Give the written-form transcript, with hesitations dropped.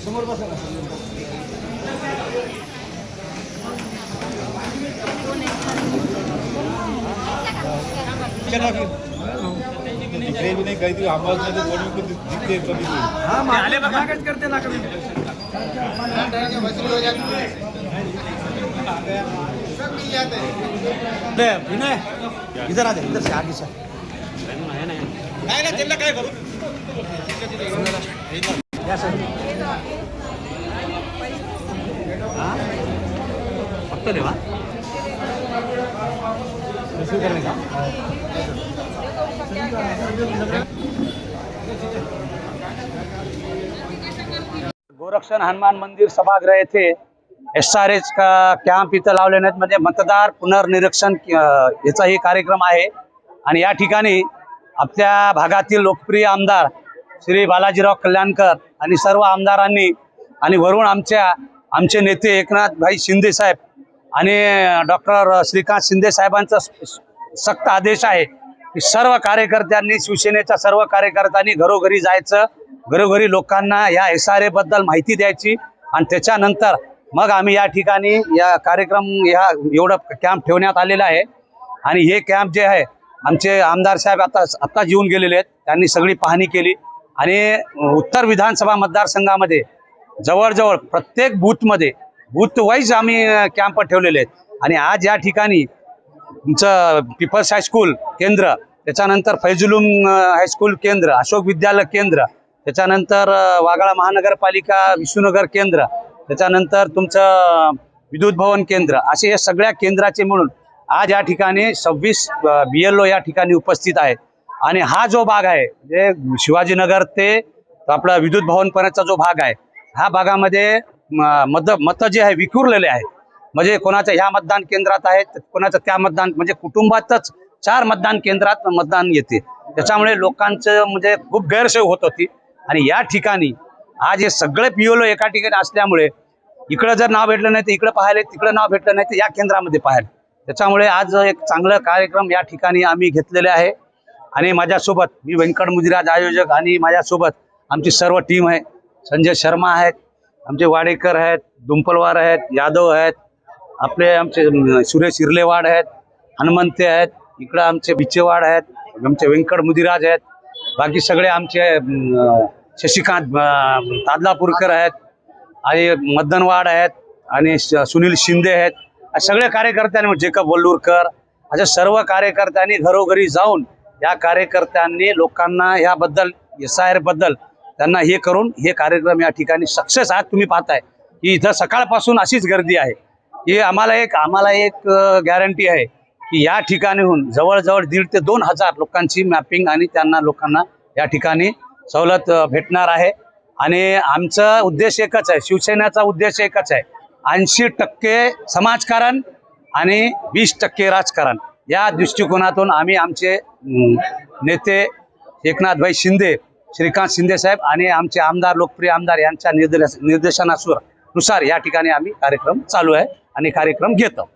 समोर बसा भी नहीं कही थी आवाज में तो बोली को दिखते कभी हां माले बगागत करते ना कभी ले विनय इधर आ जा इधर से आगे से नहीं ना त्यांना काय करू या सर हां फक्त देवा रिसीव करने का गोरक्षण हनुमान मंदिर सभागृह येथे SRH का कॅम्प इथं लावलेले आहेत. म्हणजे मतदार पुनर्निरीक्षण याचाही कार्यक्रम आहे. आणि या ठिकाणी आपल्या भागातील लोकप्रिय आमदार श्री बालाजीराव कल्याणकर आणि सर्व आमदारांनी आणि वरून आमचे नेते एकनाथ भाई शिंदे साहेब आणि डॉक्टर श्रीकांत शिंदे साहेबांचा सक्त आदेश आहे की सर्व कार्यकर्त्यांनी शिवसेनेच्या सर्व कार्यकर्त्यांनी घरोघरी जायचं, घरोघरी लोकांना या SRA बद्दल माहिती द्यायची आणि त्याच्यानंतर मग आम्ही या ठिकाणी या कार्यक्रम एवढं कॅम्प ठेवण्यात आलेला आहे. आणि हे कॅम्प जे आहे आमचे आमदार साहेब आता येऊन गेलेले आहेत, त्यांनी सगळी पाहणी केली आणि उत्तर विधानसभा मतदारसंघामध्ये जवळजवळ प्रत्येक बूथ वाईज आम्ही कॅम्प ठेवलेले आहेत. आणि आज या ठिकाणी तुमचं पीपल्स हायस्कूल केंद्र, त्याच्यानंतर फैजुलूम हायस्कूल केंद्र, अशोक विद्यालय केंद्र, त्याच्यानंतर वाघाळा महानगरपालिका विष्णुनगर केंद्र, त्याच्यानंतर तुमचं विद्युत भवन केंद्र, असे हे सगळ्या केंद्राचे मिळून आज या ठिकाणी 26 BLO या ठिकाणी उपस्थित आहेत. आणि हा जो भाग आहे म्हणजे शिवाजीनगर ते आपला विद्युत भवनपर्यंतचा जो भाग आहे, ह्या भागामध्ये मत जे आहे विखुरलेले आहेत. म्हणजे कोणाच्या ह्या मतदान केंद्रात आहेत, कोणाचं त्या मतदान, म्हणजे कुटुंबातच 4 मतदान केंद्रात मतदान येते. त्याच्यामुळे लोकांचं म्हणजे खूप गैरसोय होत होती. आणि या ठिकाणी आज हे सगळे PLO एका ठिकाणी असल्यामुळे इकडं जर नाव भेटलं नाही तर इकडं पाहायला, तिकडं नाव भेटलं नाही तर या केंद्रामध्ये पाहायला, त्याच्यामुळे आज एक चांगलं कार्यक्रम या ठिकाणी आम्ही घेतलेले आहे. आणि माझ्यासोबत मी व्यंकट मुदिराज आयोजक आणि माझ्यासोबत आमची सर्व टीम आहे. संजय शर्मा आहेत, आमचे वाडेकर आहेत, दुंपलवार आहेत, यादव आहेत, आमचे सुरेश इर्लेवाड आहेत, हनुमंते आहेत, इकडं आमचे बिचेवाड आहेत, आमचे व्यंकट मुदिराज आहेत, बाकी सगळे आमचे शशिकांत तादलापूरकर आहेत आणि मदनवाड आहेत आणि सुनील शिंदे आहेत. सगळे कार्यकर्त्यांनी, जेकब वल्लूरकर, अशा सर्व कार्यकर्त्यांनी घरोघरी जाऊन या कार्यकर्त्यांनी लोकांना याबद्दल SIR बद्दल त्यांना हे करून हे कार्यक्रम या ठिकाणी सक्सेस आज तुम्ही पाहताय की इथं सकाळपासून अशीच गर्दी आहे की आम्हाला एक गॅरंटी आहे की या ठिकाणीहून जवळजवळ 1,500 ते 2,000 लोकांची मॅपिंग आणि त्यांना लोकांना या ठिकाणी सवलत भेटणार आहे. आणि आमचा उद्देश एकच आहे, शिवसेनेचा उद्देश एकच आहे, 80% समाजकारण आणि 20% राजकारण. या दृष्टिकोनातून आम्ही आमचे नेते एकनाथभाई शिंदे, श्रीकांत शिंदे साहेब आणि आमचे आमदार, लोकप्रिय आमदार यांच्या निर्देशनानुसार या ठिकाणी आम्ही कार्यक्रम चालू आहे आणि कार्यक्रम घेतो.